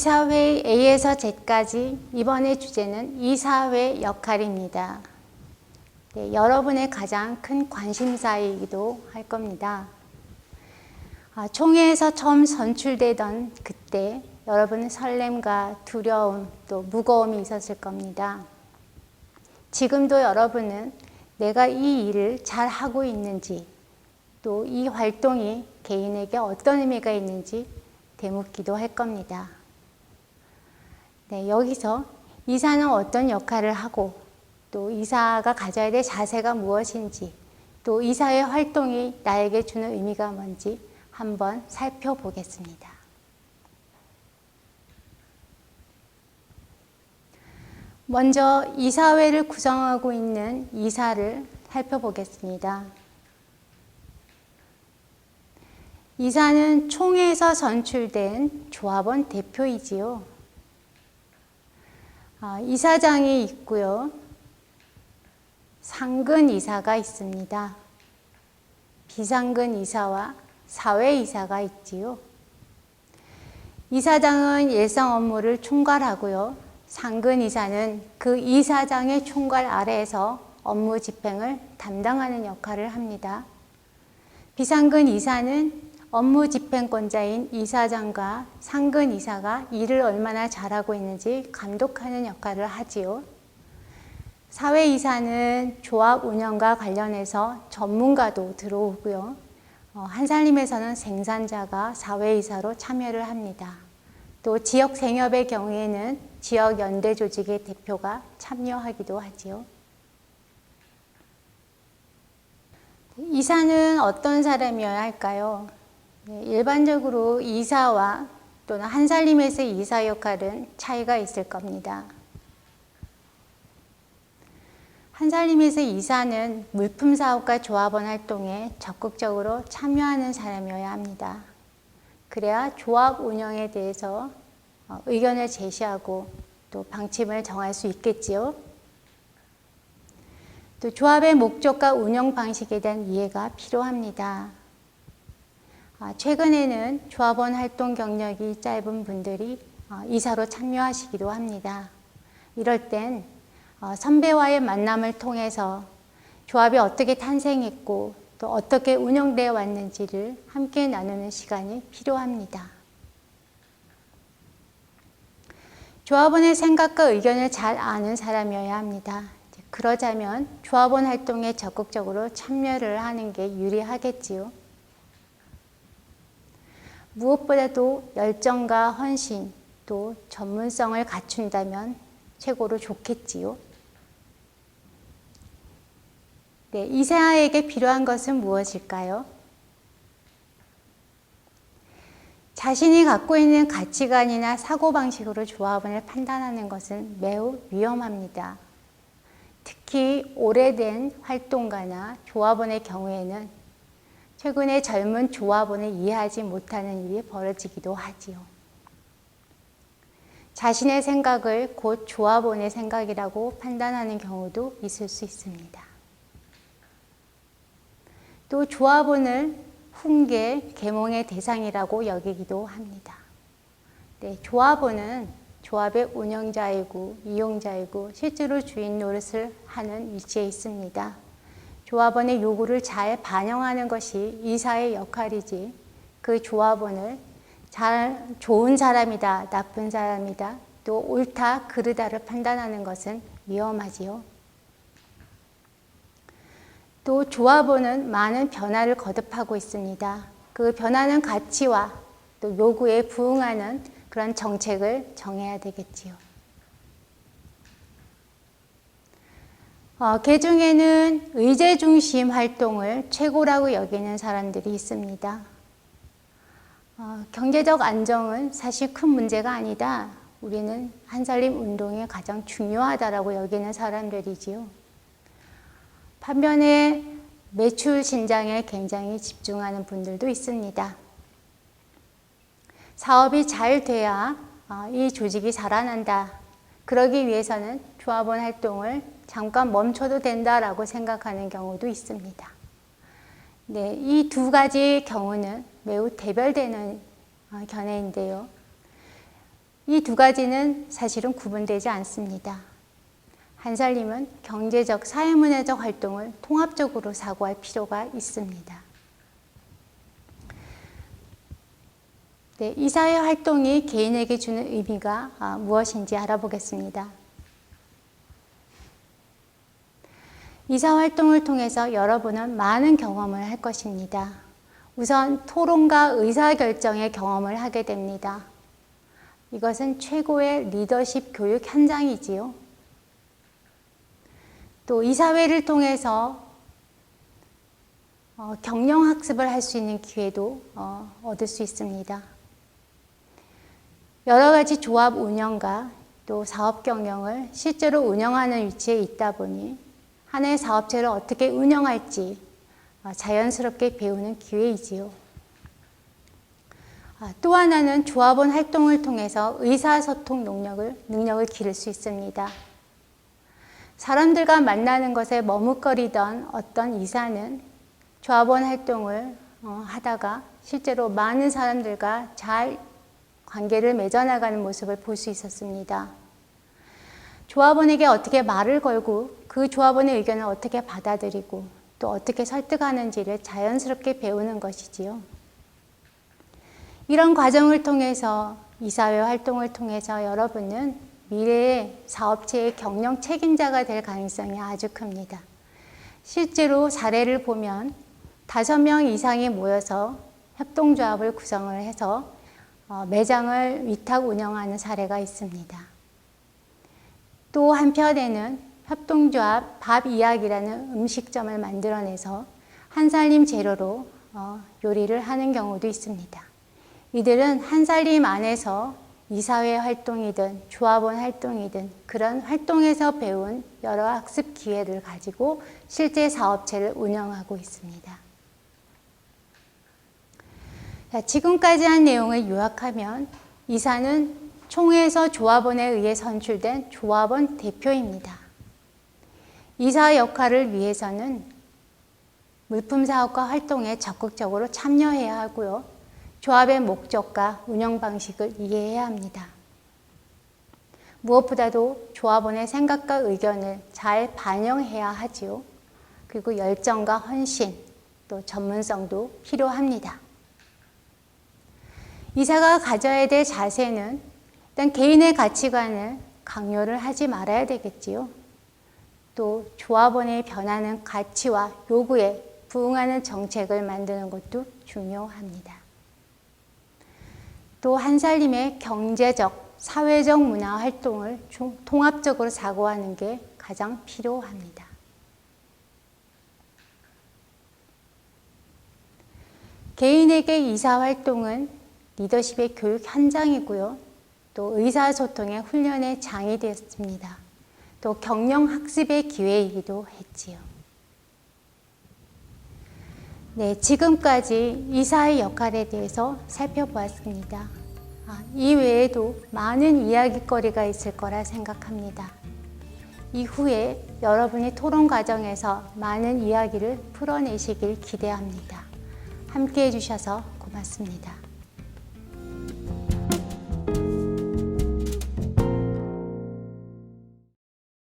이사회 A에서 Z까지 이번의 주제는 이사회 역할입니다. 네, 여러분의 가장 큰 관심사이기도 할 겁니다. 총회에서 처음 선출되던 그때 여러분은 설렘과 두려움 또 무거움이 있었을 겁니다. 지금도 여러분은 내가 이 일을 잘 하고 있는지 또 이 활동이 개인에게 어떤 의미가 있는지 되묻기도 할 겁니다. 네, 여기서 이사는 어떤 역할을 하고 또 이사가 가져야 될 자세가 무엇인지 또 이사의 활동이 나에게 주는 의미가 뭔지 한번 살펴보겠습니다. 먼저 이사회를 구성하고 있는 이사를 살펴보겠습니다. 이사는 총회에서 선출된 조합원 대표이지요. 이사장이 있고요. 상근 이사가 있습니다. 비상근 이사와 사회 이사가 있지요. 이사장은 일상 업무를 총괄하고요. 상근 이사는 그 이사장의 총괄 아래에서 업무 집행을 담당하는 역할을 합니다. 비상근 이사는 업무 집행권자인 이사장과 상근 이사가 일을 얼마나 잘하고 있는지 감독하는 역할을 하지요. 사회이사는 조합 운영과 관련해서 전문가도 들어오고요. 한살림에서는 생산자가 사회이사로 참여를 합니다. 또 지역 생협의 경우에는 지역 연대 조직의 대표가 참여하기도 하지요. 이사는 어떤 사람이어야 할까요? 일반적으로 이사와 또는 한살림에서의 이사 역할은 차이가 있을 겁니다. 한살림에서 이사는 물품사업과 조합원 활동에 적극적으로 참여하는 사람이어야 합니다. 그래야 조합 운영에 대해서 의견을 제시하고 또 방침을 정할 수 있겠지요. 또 조합의 목적과 운영 방식에 대한 이해가 필요합니다. 최근에는 조합원 활동 경력이 짧은 분들이 이사로 참여하시기도 합니다. 이럴 땐 선배와의 만남을 통해서 조합이 어떻게 탄생했고 또 어떻게 운영되어 왔는지를 함께 나누는 시간이 필요합니다. 조합원의 생각과 의견을 잘 아는 사람이어야 합니다. 그러자면 조합원 활동에 적극적으로 참여를 하는 게 유리하겠지요. 무엇보다도 열정과 헌신 또 전문성을 갖춘다면 최고로 좋겠지요. 네, 이사에게 필요한 것은 무엇일까요? 자신이 갖고 있는 가치관이나 사고방식으로 조합원을 판단하는 것은 매우 위험합니다. 특히 오래된 활동가나 조합원의 경우에는 최근에 젊은 조합원을 이해하지 못하는 일이 벌어지기도 하지요. 자신의 생각을 곧 조합원의 생각이라고 판단하는 경우도 있을 수 있습니다. 또 조합원을 훈계, 계몽의 대상이라고 여기기도 합니다. 네, 조합원은 조합의 운영자이고 이용자이고 실제로 주인 노릇을 하는 위치에 있습니다. 조합원의 요구를 잘 반영하는 것이 이사의 역할이지 그 조합원을 좋은 사람이다, 나쁜 사람이다, 또 옳다, 그르다를 판단하는 것은 위험하지요. 또 조합원은 많은 변화를 거듭하고 있습니다. 그 변화는 가치와 또 요구에 부응하는 그런 정책을 정해야 되겠지요. 개 중에는 의제 중심 활동을 최고라고 여기는 사람들이 있습니다. 경제적 안정은 사실 큰 문제가 아니다. 우리는 한살림 운동이 가장 중요하다라고 여기는 사람들이지요. 반면에 매출 신장에 굉장히 집중하는 분들도 있습니다. 사업이 잘 돼야 이 조직이 살아난다. 그러기 위해서는 조합원 활동을 잠깐 멈춰도 된다라고 생각하는 경우도 있습니다. 네, 이 두 가지 경우는 매우 대별되는 견해인데요. 이 두 가지는 사실은 구분되지 않습니다. 한살림은 경제적, 사회문화적 활동을 통합적으로 사고할 필요가 있습니다. 네, 이사회 활동이 개인에게 주는 의미가 무엇인지 알아보겠습니다. 이사활동을 통해서 여러분은 많은 경험을 할 것입니다. 우선 토론과 의사결정의 경험을 하게 됩니다. 이것은 최고의 리더십 교육 현장이지요. 또 이사회를 통해서 경영학습을 할 수 있는 기회도 얻을 수 있습니다. 여러 가지 조합 운영과 또 사업 경영을 실제로 운영하는 위치에 있다 보니 하나의 사업체를 어떻게 운영할지 자연스럽게 배우는 기회이지요. 또 하나는 조합원 활동을 통해서 의사소통 능력을 기를 수 있습니다. 사람들과 만나는 것에 머뭇거리던 어떤 이사는 조합원 활동을 하다가 실제로 많은 사람들과 잘 관계를 맺어나가는 모습을 볼 수 있었습니다. 조합원에게 어떻게 말을 걸고 그 조합원의 의견을 어떻게 받아들이고 또 어떻게 설득하는지를 자연스럽게 배우는 것이지요. 이런 과정을 통해서 이사회 활동을 통해서 여러분은 미래의 사업체의 경영 책임자가 될 가능성이 아주 큽니다. 실제로 사례를 보면 5명 이상이 모여서 협동조합을 구성을 해서 매장을 위탁 운영하는 사례가 있습니다. 또 한편에는 협동조합 밥 이야기라는 음식점을 만들어내서 한살림 재료로 요리를 하는 경우도 있습니다. 이들은 한살림 안에서 이사회 활동이든 조합원 활동이든 그런 활동에서 배운 여러 학습 기회를 가지고 실제 사업체를 운영하고 있습니다. 지금까지 한 내용을 요약하면 이사는 총회에서 조합원에 의해 선출된 조합원 대표입니다. 이사 역할을 위해서는 물품 사업과 활동에 적극적으로 참여해야 하고요. 조합의 목적과 운영 방식을 이해해야 합니다. 무엇보다도 조합원의 생각과 의견을 잘 반영해야 하지요. 그리고 열정과 헌신, 또 전문성도 필요합니다. 이사가 가져야 될 자세는 일단 개인의 가치관을 강요를 하지 말아야 되겠지요. 또 조합원의 변하는 가치와 요구에 부응하는 정책을 만드는 것도 중요합니다. 또 한살림의 경제적, 사회적 문화 활동을 통합적으로 사고하는 게 가장 필요합니다. 개인에게 이사 활동은 리더십의 교육 현장이고요. 또 의사소통의 훈련의 장이 되었습니다. 또 경영학습의 기회이기도 했지요. 네, 지금까지 이사의 역할에 대해서 살펴보았습니다. 이 외에도 많은 이야기거리가 있을 거라 생각합니다. 이후에 여러분이 토론 과정에서 많은 이야기를 풀어내시길 기대합니다. 함께 해주셔서 고맙습니다.